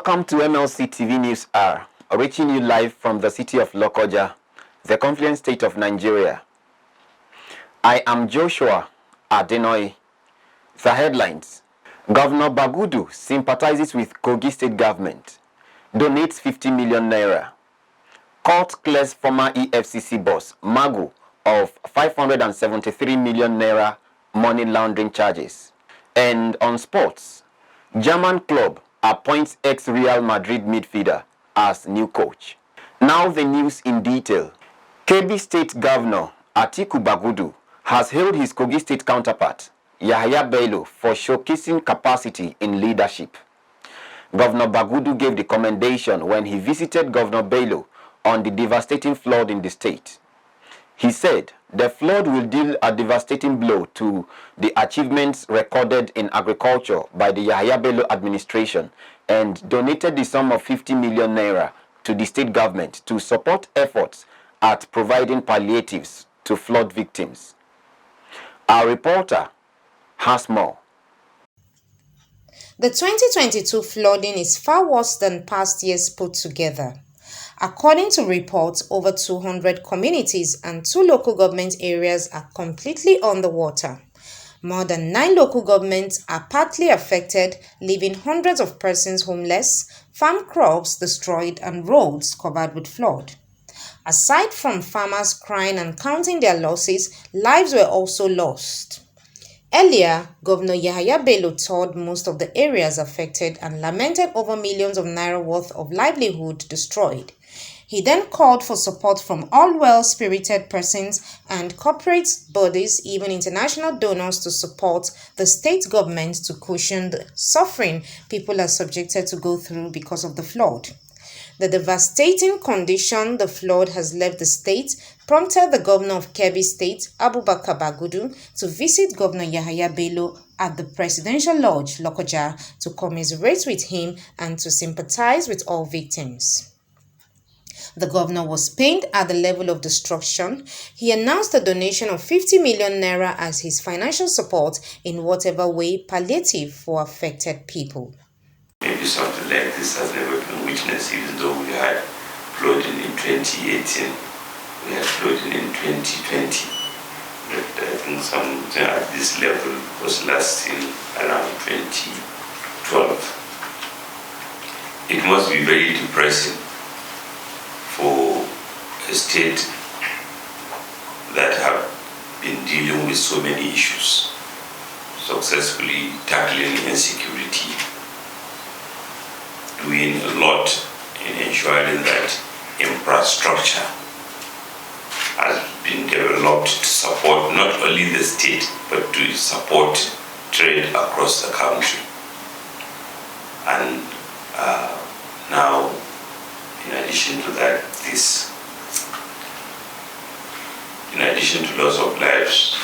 Welcome to MLC TV News Oct, reaching you live from the city of Lokoja, the confluent state of Nigeria. I am Joshua Adenoy. The headlines: Governor Bagudu sympathizes with Kogi state government, donates 50 million naira. Court clears former EFCC boss MAGU of 573 million naira money laundering charges. And on sports, German club appoints ex-Real Madrid midfielder as new coach. Now the news in detail. Kebbi State Governor Atiku Bagudu has hailed his Kogi State counterpart, Yahaya Bello, for showcasing capacity in leadership. Governor Bagudu gave the commendation when he visited Governor Bello on the devastating flood in the state. He said the flood will deal a devastating blow to the achievements recorded in agriculture by the Yahaya Bello administration and donated the sum of 50 million naira to the state government to support efforts at providing palliatives to flood victims. Our reporter has more. The 2022 flooding is far worse than past years put together. According to reports, over 200 communities and 2 local government areas are completely underwater. More than 9 local governments are partly affected, leaving hundreds of persons homeless, farm crops destroyed, and roads covered with flood. Aside from farmers crying and counting their losses, lives were also lost. Earlier, Governor Yahaya Bello toured most of the areas affected and lamented over millions of naira worth of livelihood destroyed. He then called for support from all well-spirited persons and corporate bodies, even international donors, to support the state government to cushion the suffering people are subjected to go through because of the flood. The devastating condition the flood has left the state prompted the governor of Kebbi State, Abubakar Bagudu, to visit Governor Yahaya Bello at the Presidential Lodge, Lokoja, to commiserate with him and to sympathize with all victims. The governor was pained at the level of destruction. He announced a donation of 50 million naira as his financial support in whatever way palliative for affected people. Maybe something like this has never been witnessed, even though we had flooding in 2018, we had flooding in 2020. But I think something at this level was last in around 2012. It must be very depressing for a state that have been dealing with so many issues, successfully tackling insecurity, doing a lot in ensuring that infrastructure has been developed to support not only the state but to support trade across the country. And now, in addition to that, in addition to loss of lives,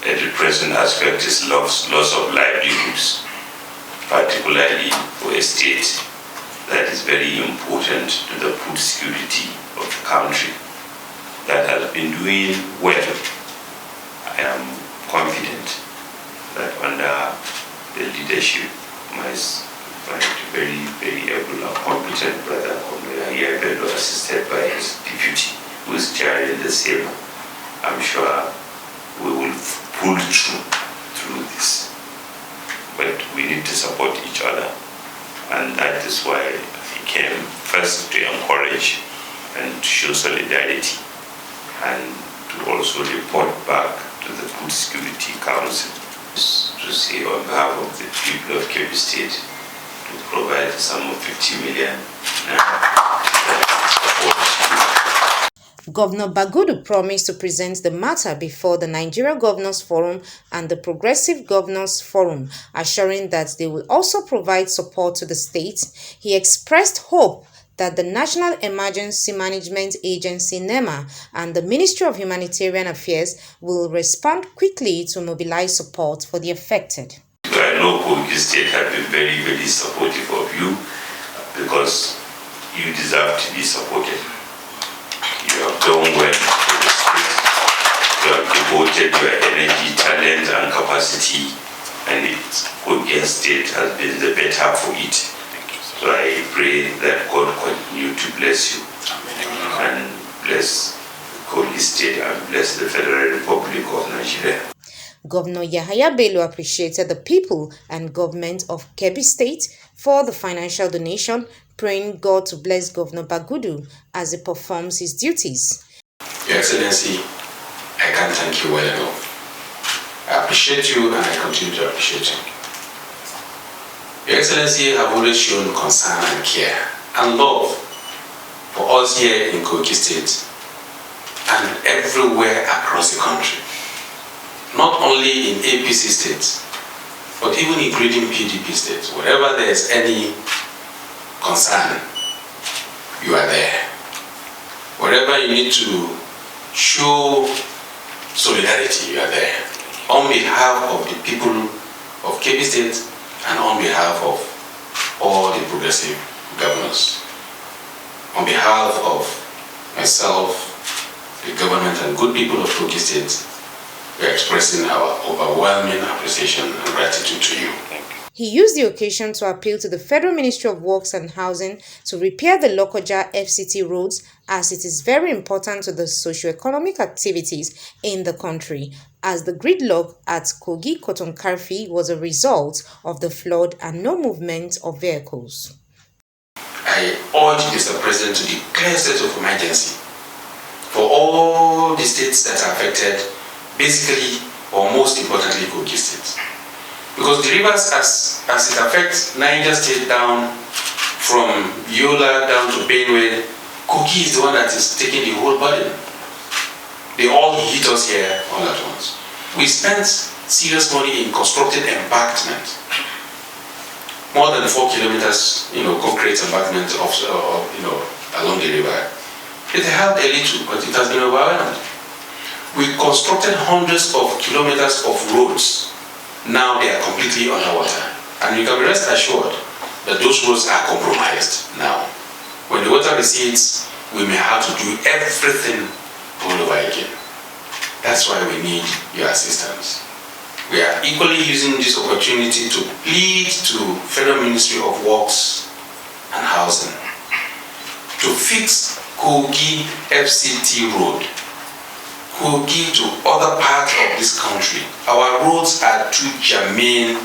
a depressing aspect is loss of livelihoods, particularly for a state that is very important to the food security of the country, that has been doing well. I am confident that under the leadership of my very, very able and competent brother, Yahaya Bello, assisted by his deputy, who is chairing the same, I'm sure we will pull through this. But we need to support each other. And that is why he came first to encourage and to show solidarity, and to also report back to the Food Security Council to say on behalf of the people of Kebbi State to provide a sum of 50 million. Governor Bagudu promised to present the matter before the Nigeria Governors Forum and the Progressive Governors Forum, assuring that they will also provide support to the state. He expressed hope that the National Emergency Management Agency (NEMA) and the Ministry of Humanitarian Affairs will respond quickly to mobilize support for the affected. I know Kogi State have been very, very supportive of you because you deserve to be supported. You have done well for the state. You have devoted your energy, talent, and capacity, and Kogi State has been the better for it. So I pray that God continue to bless you. Amen. And bless Kogi State and bless the Federal Republic of Nigeria. Governor Yahaya Bello appreciated the people and government of Kebbi State for the financial donation, praying God to bless Governor Bagudu as he performs his duties. Your Excellency, I can't thank you well enough. I appreciate you and I continue to appreciate you. Your Excellency, you have always shown concern and care and love for us here in Kogi State and everywhere across the country. Not only in APC states, but even including PDP states. Wherever there is any concern, you are there. Wherever you need to show solidarity, you are there. On behalf of the people of Kebbi State and on behalf of all the progressive governors. On behalf of myself, the government and good people of Kogi State, we are expressing our overwhelming appreciation and gratitude to you. He used the occasion to appeal to the Federal Ministry of Works and Housing to repair the Lokoja FCT roads, as it is very important to the socio-economic activities in the country, as the gridlock at Kogi Kotonkarfi was a result of the flood and no movement of vehicles. I urge Mr. President to declare a state of emergency for all the states that are affected, basically or most importantly Kogi State. Because the rivers, as it affects Niger State down from Yola down to Benue, Kogi is the one that is taking the whole burden. They all hit us here all at once. We spent serious money in constructed embankment. More than 4 kilometers, concrete embankment along the river. It helped a little, but it has been overwhelmed. We constructed hundreds of kilometers of roads. Now they are completely underwater. And you can rest assured that those roads are compromised now. When the water recedes, we may have to do everything all over again. That's why we need your assistance. We are equally using this opportunity to plead to Federal Ministry of Works and Housing to fix Kogi FCT Road, Kogi to other parts of this country. Our roads are too germane,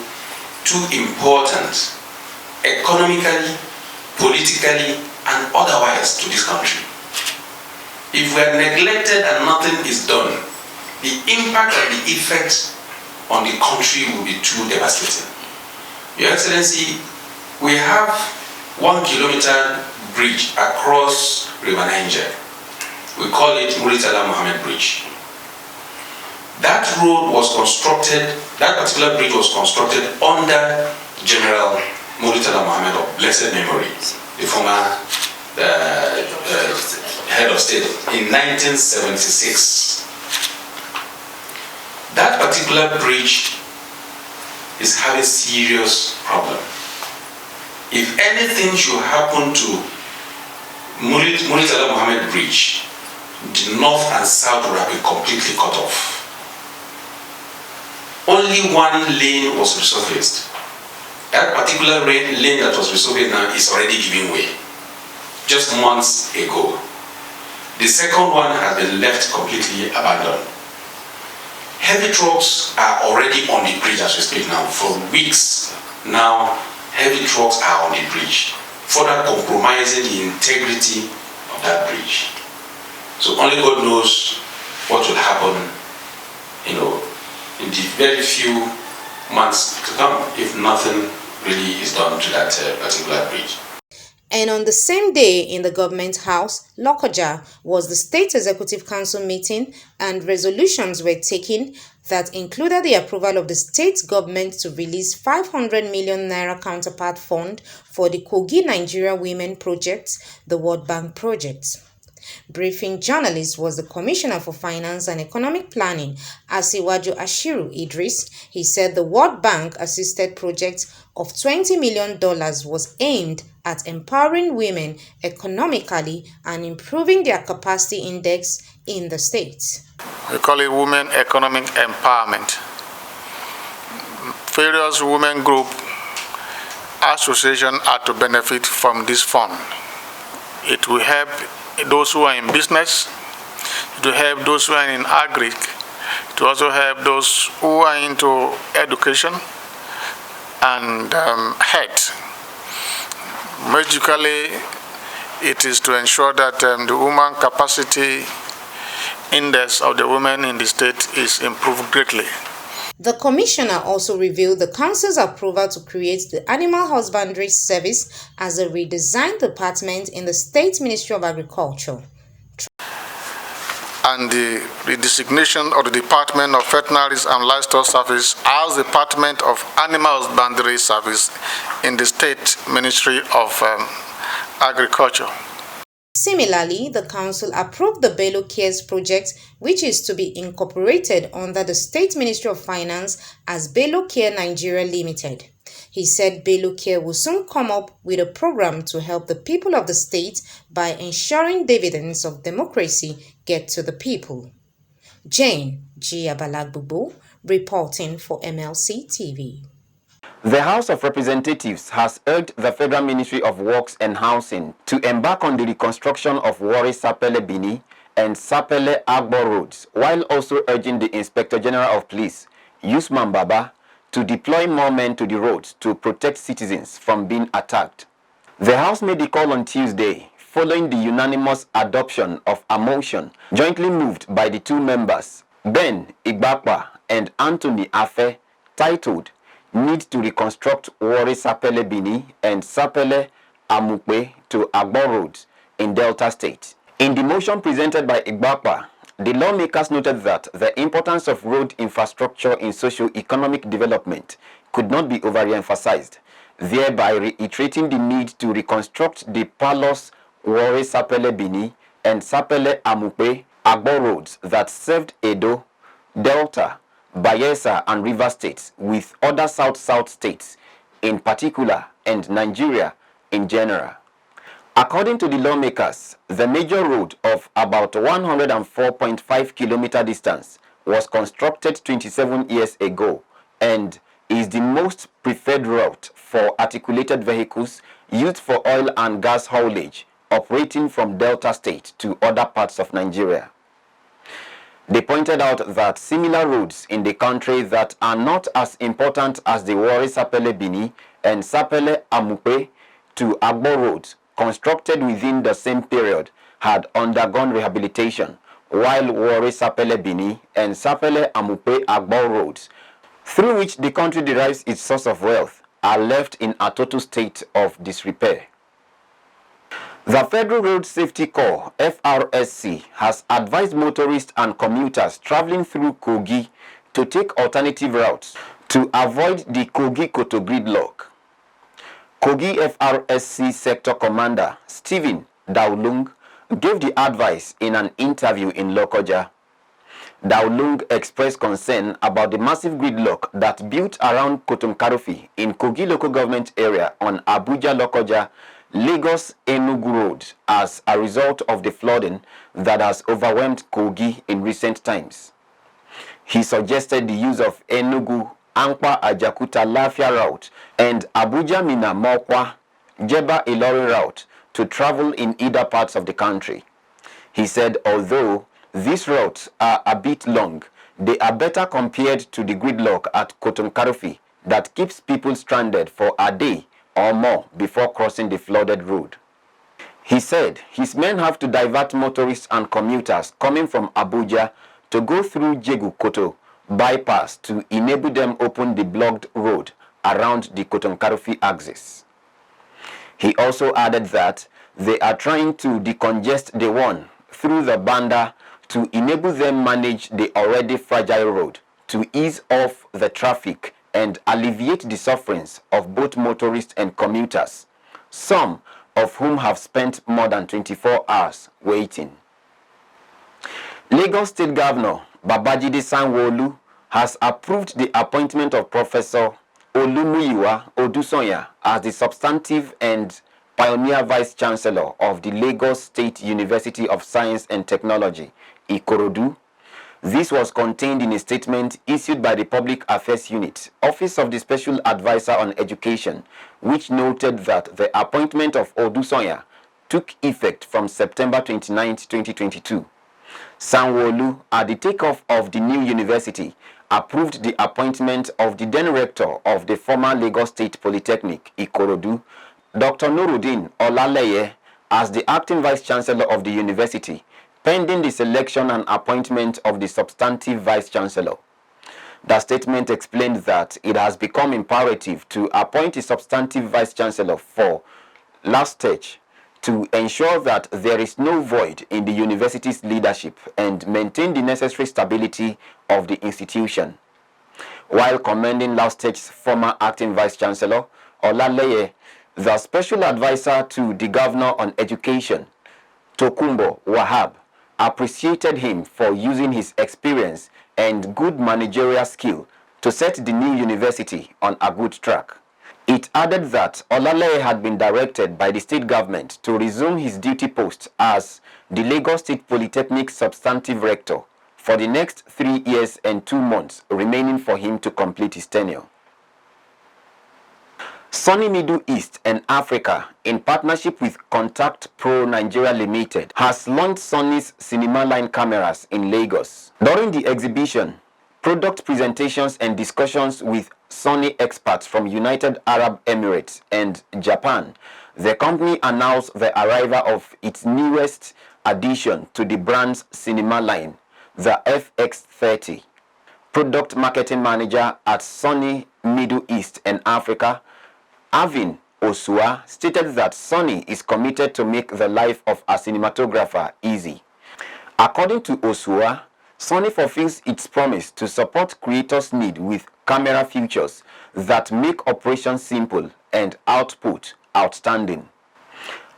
too important, economically, politically, and otherwise to this country. If we are neglected and nothing is done, the impact and the effect on the country will be too devastating. Your Excellency, we have 1 kilometer bridge across River Niger. We call it Muritala Mohammed Bridge. That road was constructed, that particular bridge was constructed under General Muritala Mohammed of blessed memory, the former head of state, in 1976. That particular bridge is having serious problem. If anything should happen to Muritala Mohammed Bridge, the north and south would have been completely cut off. Only one lane was resurfaced. That particular lane that was resurfaced now is already giving way, just months ago. The second one has been left completely abandoned. Heavy trucks are already on the bridge as we speak now. For weeks now, heavy trucks are on the bridge, further compromising the integrity of that bridge. So only God knows what will happen, in the very few months to come if nothing really is done to that particular bridge. And on the same day in the government house, Lokoja, was the State Executive Council meeting, and resolutions were taken that included the approval of the state government to release 500 million naira counterpart fund for the Kogi Nigeria Women Project, the World Bank project. Briefing journalist was the Commissioner for Finance and Economic Planning, Asiwaju Ashiru Idris. He said the World Bank assisted project of $20 million was aimed at empowering women economically and improving their capacity index in the state. We call it Women Economic Empowerment. Various women groups association are to benefit from this fund. It will help those who are in business, it will help those who are in agri, it will also help those who are into education and health. Magically, it is to ensure that the woman capacity index of the women in the state is improved greatly. The commissioner also revealed the council's approval to create the Animal Husbandry Service as a redesigned department in the State Ministry of Agriculture. And the redesignation of the Department of Veterinaries and Livestock Service as Department of Animal Husbandry Service in the State Ministry of Agriculture. Similarly, the council approved the Bello Cares project, which is to be incorporated under the State Ministry of Finance as Bello Care Nigeria Limited. He said Bello Care will soon come up with a program to help the people of the state by ensuring dividends of democracy get to the people. Jane G. Abalagbubu, reporting for MLC TV. The House of Representatives has urged the Federal Ministry of Works and Housing to embark on the reconstruction of Warri Sapele Bini and Sapele Agbo roads, while also urging the Inspector General of Police, Usman Baba, to deploy more men to the roads to protect citizens from being attacked. The House made the call on Tuesday, following the unanimous adoption of a motion jointly moved by the two members, Ben Igbakwa and Anthony Afe, titled Need to Reconstruct Warri Sapele Bini and Sapele Amukwe to Agbo roads in Delta State. In the motion presented by Igbakwa, the lawmakers noted that the importance of road infrastructure in socio-economic development could not be overemphasized, thereby reiterating the need to reconstruct the Palos Warri Sapele Bini and Sapele Amukwe Agbo roads that served Edo, Delta, Bayelsa and Rivers states with other South-South states in particular and Nigeria in general. According to the lawmakers, the major road of about 104.5 kilometer distance was constructed 27 years ago and is the most preferred route for articulated vehicles used for oil and gas haulage operating from Delta State to other parts of Nigeria. They pointed out that similar roads in the country that are not as important as the Warri Sapele Bini and Sapele Amukwe to Agbo roads constructed within the same period had undergone rehabilitation, while Warri Sapele Bini and Sapele Amukwe Agbo roads, through which the country derives its source of wealth, are left in a total state of disrepair. The Federal Road Safety Corps, FRSC, has advised motorists and commuters traveling through Kogi to take alternative routes to avoid the Kogi-Koto gridlock. Kogi FRSC Sector Commander Stephen Daulung gave the advice in an interview in Lokoja. Daulung expressed concern about the massive gridlock that built around Kotonkarofi in Kogi local government area on Abuja-Lokoja Lagos-Enugu Road as a result of the flooding that has overwhelmed Kogi in recent times. He suggested the use of Enugu-Ankwa-Ajakuta Lafia route and Abuja-Mina-Mokwa Jeba-Ilori route to travel in either parts of the country. He said although these routes are a bit long, they are better compared to the gridlock at Kotonkarofi that keeps people stranded for a day or more before crossing the flooded road. He said his men have to divert motorists and commuters coming from Abuja to go through Jegu-Koto bypass to enable them open the blocked road around the Kotonkarofi axis. He also added that they are trying to decongest the one through the Banda to enable them manage the already fragile road to ease off the traffic and alleviate the sufferings of both motorists and commuters, some of whom have spent more than 24 hours waiting. Lagos State Governor Babajide Sanwo-Olu has approved the appointment of Professor Olumuyiwa Odusanya as the substantive and pioneer Vice Chancellor of the Lagos State University of Science and Technology, Ikorodu. This was contained in a statement issued by the Public Affairs Unit, Office of the Special Advisor on Education, which noted that the appointment of Odusonya took effect from September 29, 2022. Sanwo-Olu, at the takeoff of the new university, approved the appointment of the then rector of the former Lagos State Polytechnic, Ikorodu, Dr. Nuruddin Olaleye, as the acting vice-chancellor of the university, pending the selection and appointment of the substantive vice-chancellor. The statement explained that it has become imperative to appoint a substantive vice-chancellor for last stage to ensure that there is no void in the university's leadership and maintain the necessary stability of the institution. While commending last stage's former acting vice-chancellor, Olaleye, the special advisor to the governor on education, Tokumbo Wahab, appreciated him for using his experience and good managerial skill to set the new university on a good track. It added that Olaleye had been directed by the state government to resume his duty post as the Lagos State Polytechnic substantive rector for the next 3 years and 2 months remaining for him to complete his tenure. Sony Middle East and Africa, in partnership with Contact Pro Nigeria Limited, has launched Sony's cinema line cameras in Lagos. During the exhibition, product presentations and discussions with Sony experts from United Arab Emirates and Japan, the company announced the arrival of its newest addition to the brand's cinema line, the FX30. Product marketing manager at Sony Middle East and Africa, Avin Osua, stated that Sony is committed to make the life of a cinematographer easy. According to Osua, Sony fulfills its promise to support creators' need with camera features that make operations simple and output outstanding.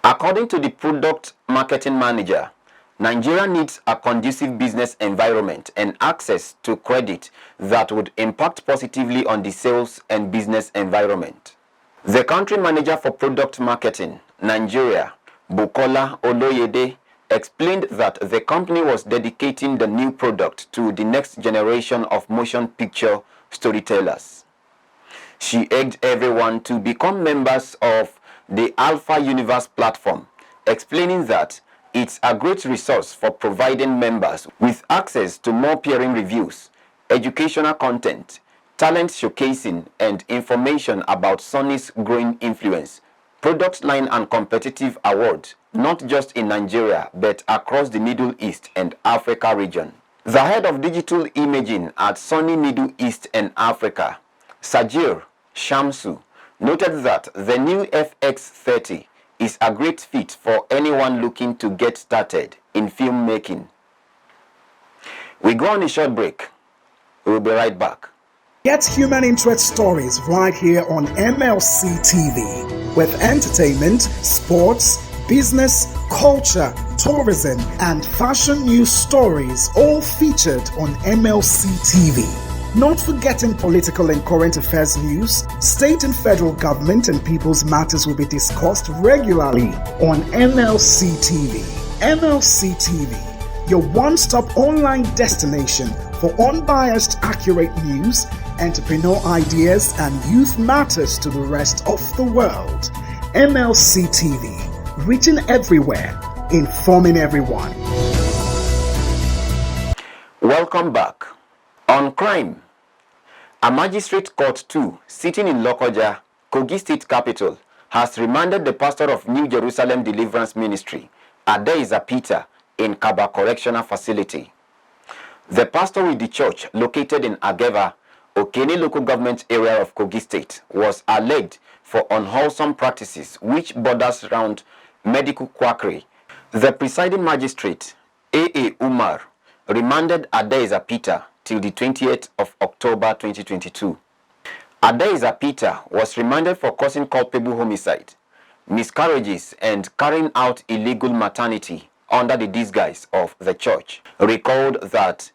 According to the product marketing manager, Nigeria needs a conducive business environment and access to credit that would impact positively on the sales and business environment. The country manager for product marketing, Nigeria, Bukola Oloyede, explained that the company was dedicating the new product to the next generation of motion picture storytellers. She urged everyone to become members of the Alpha Universe platform, explaining that it's a great resource for providing members with access to more peering reviews, educational content, talent showcasing, and information about Sony's growing influence, product line and competitive awards, not just in Nigeria, but across the Middle East and Africa region. The head of digital imaging at Sony Middle East and Africa, Sajir Shamsu, noted that the new FX30 is a great fit for anyone looking to get started in filmmaking. We go on a short break. We'll be right back. Get human interest stories right here on MLC TV with entertainment, sports, business, culture, tourism, and fashion news stories all featured on MLC TV. Not forgetting political and current affairs news, state and federal government and people's matters will be discussed regularly on MLC TV. MLC TV, your one-stop online destination for unbiased, accurate news, entrepreneur ideas, and youth matters to the rest of the world. MLC TV, reaching everywhere, informing everyone. Welcome back. On crime, a magistrate court 2 sitting in Lokoja, Kogi State Capital, has remanded the pastor of New Jerusalem Deliverance Ministry, ADEIZA Peter, in Kaba Correctional Facility. The pastor with the church, located in Ageva, Okene local government area of Kogi State, was alleged for unwholesome practices which borders around medical quackery. The presiding magistrate, A.A. Umar, remanded ADEIZA Peter till the 20th of October 2022. ADEIZA Peter was remanded for causing culpable homicide, miscarriages, and carrying out illegal maternity under the disguise of the church. Recalled that,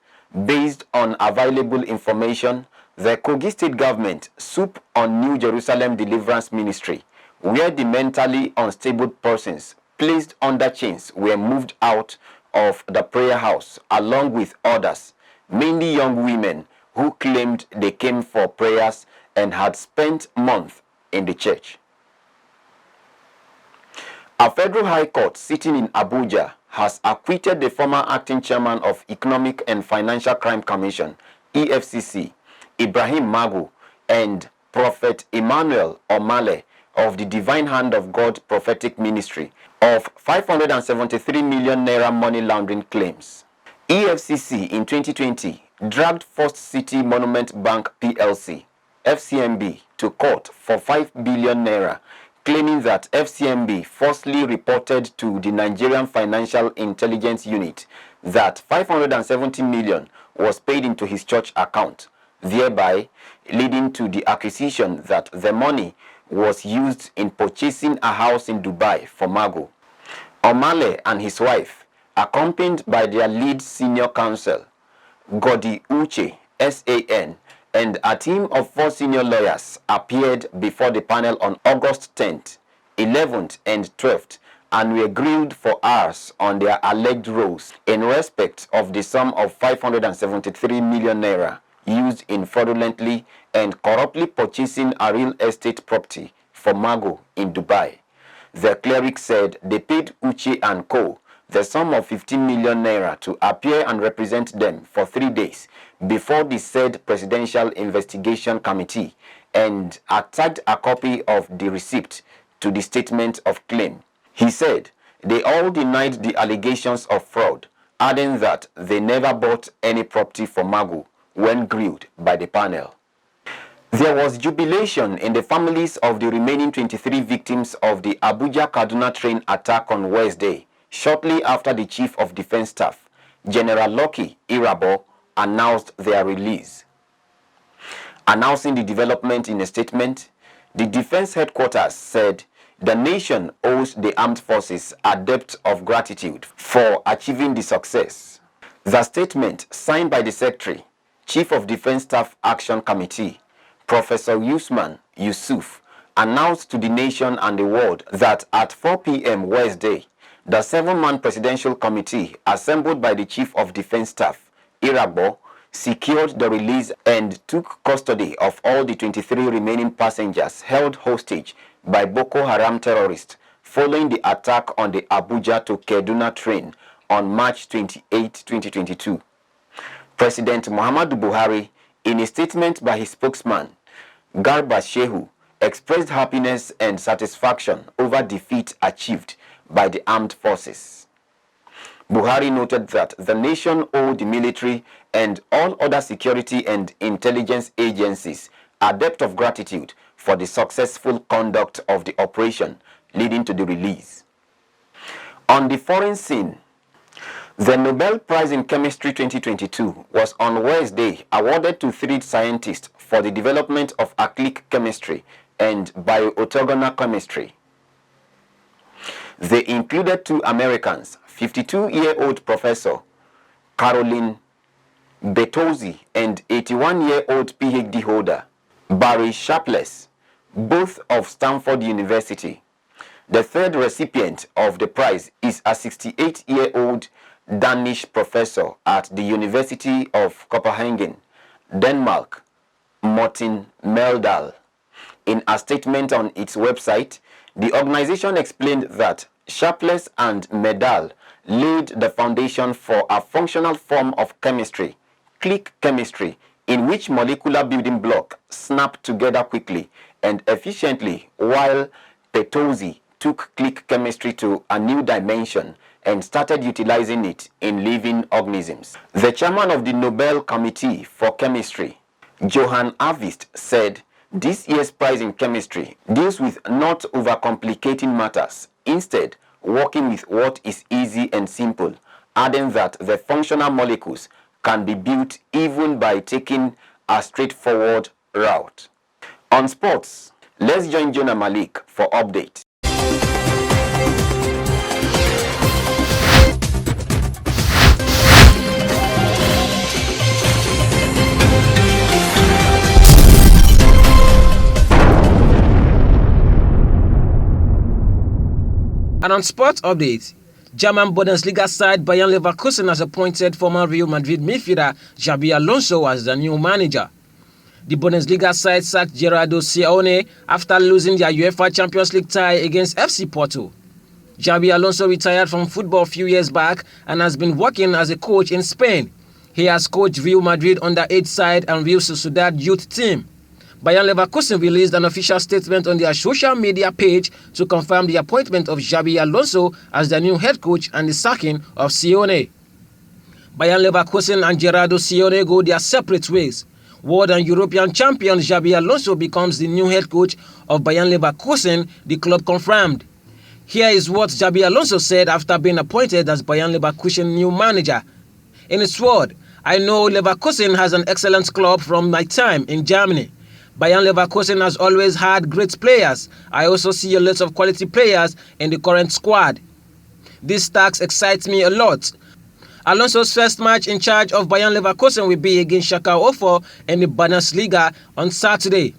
based on available information, the Kogi State government swooped on New Jerusalem Deliverance Ministry, where the mentally unstable persons placed under chains were moved out of the prayer house along with others, mainly young women who claimed they came for prayers and had spent months in the church. A federal high court sitting in Abuja has acquitted the former acting chairman of Economic and Financial Crime Commission, EFCC, Ibrahim MAGU, and Prophet Emmanuel Omale of the Divine Hand of God Prophetic Ministry of 573 million naira money laundering claims. EFCC in 2020 dragged First City Monument Bank PLC, FCMB, to court for 5 billion naira, claiming that FCMB falsely reported to the Nigerian Financial Intelligence Unit that 570 million was paid into his church account, thereby leading to the accusation that the money was used in purchasing a house in Dubai for MAGU. Omale and his wife, accompanied by their lead senior counsel, Godi Uche, SAN, and a team of 4 senior lawyers appeared before the panel on August 10th, 11th, and 12th and were grilled for hours on their alleged roles in respect of the sum of 573 million naira used in fraudulently and corruptly purchasing a real estate property for MAGU in Dubai. The cleric said they paid Uche and Co. the sum of 15 million naira to appear and represent them for 3 days before the said Presidential Investigation Committee and attached a copy of the receipt to the statement of claim. He said they all denied the allegations of fraud, adding that they never bought any property for MAGU when grilled by the panel. There was jubilation in the families of the remaining 23 victims of the Abuja-Kaduna train attack on Wednesday, shortly after the Chief of Defense Staff, General Lucky Irabo, announced their release. Announcing the development in a statement, the Defense Headquarters said the nation owes the armed forces a debt of gratitude for achieving the success. The statement, signed by the Secretary, Chief of Defense Staff Action Committee, Professor Usman Yusuf, announced to the nation and the world that at 4 p.m. Wednesday, the 7-man Presidential Committee assembled by the Chief of Defense Staff, Irabo, secured the release and took custody of all the 23 remaining passengers held hostage by Boko Haram terrorists following the attack on the Abuja to Kaduna train on March 28, 2022. President Muhammadu Buhari, in a statement by his spokesman, Garba Shehu, expressed happiness and satisfaction over defeat achieved by the armed forces. Buhari noted that the nation owed the military and all other security and intelligence agencies a debt of gratitude for the successful conduct of the operation leading to the release. On the foreign scene, the Nobel Prize in Chemistry 2022 was on Wednesday awarded to 3 scientists for the development of acrylic chemistry and bioorthogonal chemistry. They included 2 Americans, 52-year-old Professor Caroline Bertozzi and 81-year-old PhD holder Barry Sharpless, both of Stanford University. The third recipient of the prize is a 68-year-old Danish professor at the University of Copenhagen, Denmark, Martin Meldal. In a statement on its website, the organization explained that Sharpless and Medal laid the foundation for a functional form of chemistry, click chemistry, in which molecular building blocks snap together quickly and efficiently, while Bertozzi took click chemistry to a new dimension and started utilizing it in living organisms. The chairman of the Nobel Committee for Chemistry, Johan Avist, said this year's prize in chemistry deals with not overcomplicating matters, instead working with what is easy and simple, adding that the functional molecules can be built even by taking a straightforward route. On sports, let's join Jonah Malik for update. And on sports updates, German Bundesliga side Bayer Leverkusen has appointed former Real Madrid midfielder Xabi Alonso as the new manager. The Bundesliga side sacked Gerardo Simeone after losing their UEFA Champions League tie against FC Porto. Xabi Alonso retired from football a few years back and has been working as a coach in Spain. He has coached Real Madrid under-8 side and Real Sociedad youth team. Bayer Leverkusen released an official statement on their social media page to confirm the appointment of Xabi Alonso as the new head coach and the sacking of Simeone. Bayer Leverkusen and Gerardo Simeone go their separate ways. World and European champion Xabi Alonso becomes the new head coach of Bayer Leverkusen, the club confirmed. Here is what Xabi Alonso said after being appointed as Bayer Leverkusen new manager. In his word, "I know Leverkusen has an excellent club from my time in Germany. Bayer Leverkusen has always had great players. I also see a lot of quality players in the current squad. This task excites me a lot." Alonso's first match in charge of Bayer Leverkusen will be against Schalke 04 in the Bundesliga on Saturday.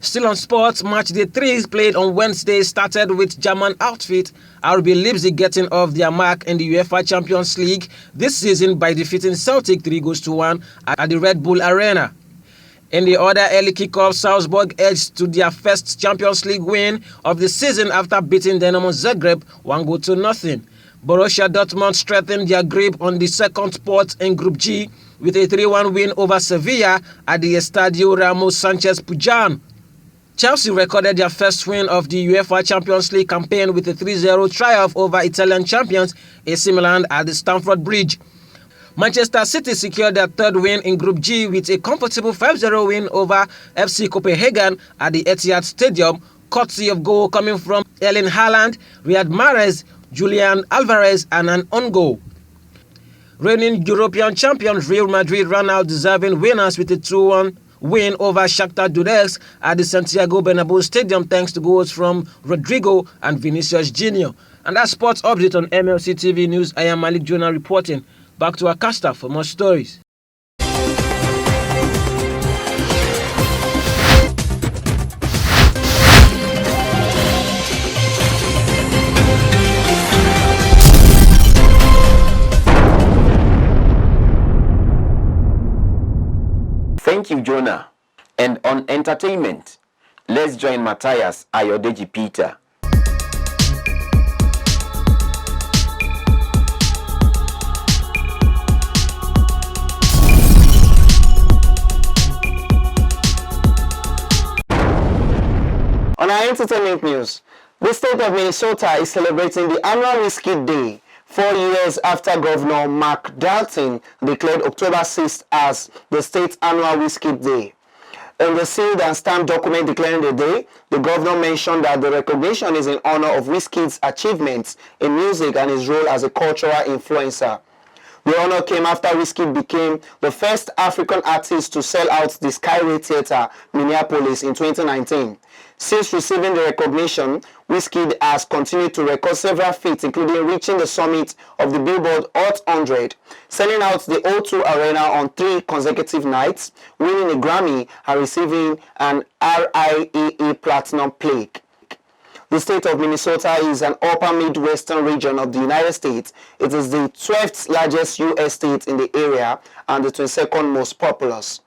Still on sports, match day 3 played on Wednesday started with German outfit RB Leipzig getting off their mark in the UEFA Champions League this season by defeating Celtic 3-1 at the Red Bull Arena. In the other early kickoff, Salzburg edged to their first Champions League win of the season after beating Dynamo Zagreb 1-0. Borussia Dortmund strengthened their grip on the second spot in Group G with a 3-1 win over Sevilla at the Estadio Ramos Sanchez Pizjuan. Chelsea recorded their first win of the UEFA Champions League campaign with a 3-0 triumph over Italian champions AC Milan at the Stamford Bridge. Manchester City secured their third win in Group G with a comfortable 5-0 win over FC Copenhagen at the Etihad Stadium, courtesy of goal coming from Erling Haaland, Riyad Mahrez, Julian Alvarez and an own goal. Reigning European champions Real Madrid ran out deserving winners with a 2-1 win over Shakhtar Donetsk at the Santiago Bernabeu Stadium thanks to goals from Rodrigo and Vinicius Jr. And that's sports update on MLC TV News. I am Malik Jonah reporting. Back to Akasta for more stories. Thank you, Jonah. And on entertainment, let's join Matthias Ayodeji Peter. On our entertainment news, the state of Minnesota is celebrating the annual Whiskey Day 4 years after Governor Mark Dalton declared October 6th as the state's annual Whiskey Day. In the sealed and stamped document declaring the day, the governor mentioned that the recognition is in honor of Whiskey's achievements in music and his role as a cultural influencer. The honor came after Whiskey became the first African artist to sell out the Skyway Theatre, Minneapolis in 2019. Since receiving the recognition, Whiskey has continued to record several feats, including reaching the summit of the Billboard Hot 100, selling out the O2 Arena on 3 consecutive nights, winning a Grammy and receiving an RIAA Platinum Plaque. The state of Minnesota is an upper Midwestern region of the United States. It is the 12th largest U.S. state in the area and the 22nd most populous.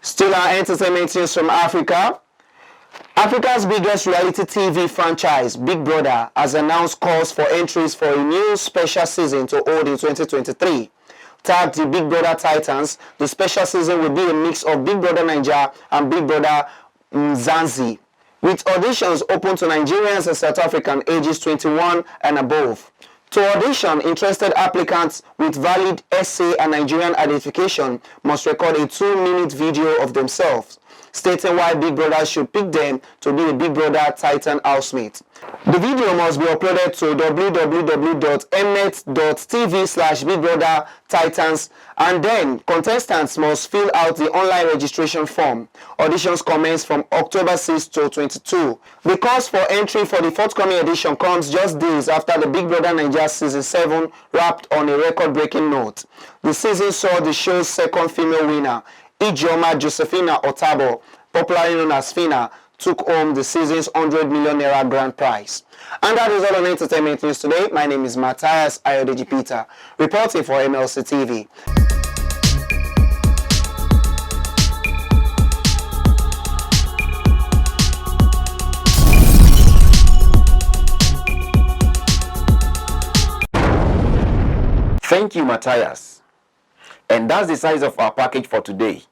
Still our entertainment news from Africa. Africa's biggest reality TV franchise, Big Brother, has announced calls for entries for a new special season to hold in 2023. Tagged the Big Brother Titans, the special season will be a mix of Big Brother Nigeria and Big Brother Mzansi, with auditions open to Nigerians and South African ages 21 and above. To audition, interested applicants with valid SA and Nigerian identification must record a 2-minute video of themselves, stating why Big Brother should pick them to be a Big Brother Titan housemate. The video must be uploaded to www.mnet.tv/BigBrotherTitans, and then contestants must fill out the online registration form. Auditions commence from October 6 to 22. The calls for entry for the forthcoming edition comes just days after the Big Brother Nigeria Season 7 wrapped on a record-breaking note. The season saw the show's second female winner, Ijeoma Josephina Otabo, popularly known as Fina, took home the season's 100 million naira grand prize. And that is all on entertainment news today. My name is Matthias Ayodeji Peter, reporting for MLC TV. Thank you, Matthias. And that's the size of our package for today.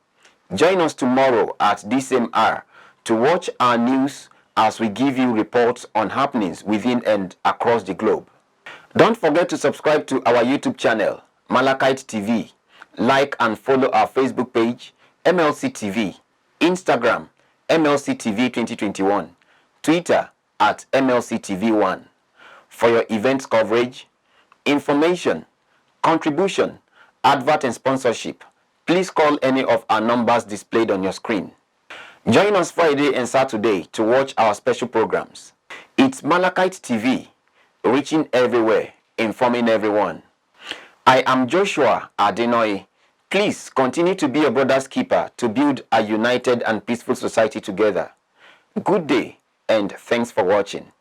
Join us tomorrow at this same hour to watch our news as we give you reports on happenings within and across the globe. Don't forget to subscribe to our YouTube channel, Malachite TV. Like and follow our Facebook page, MLC TV, Instagram, MLC TV 2021, Twitter at MLC TV1. For your events coverage, information, contribution, advert and sponsorship, please call any of our numbers displayed on your screen. Join us Friday and Saturday to watch our special programs. It's Malachite TV, reaching everywhere, informing everyone. I am Joshua Adenoi. Please continue to be a brother's keeper to build a united and peaceful society together. Good day and thanks for watching.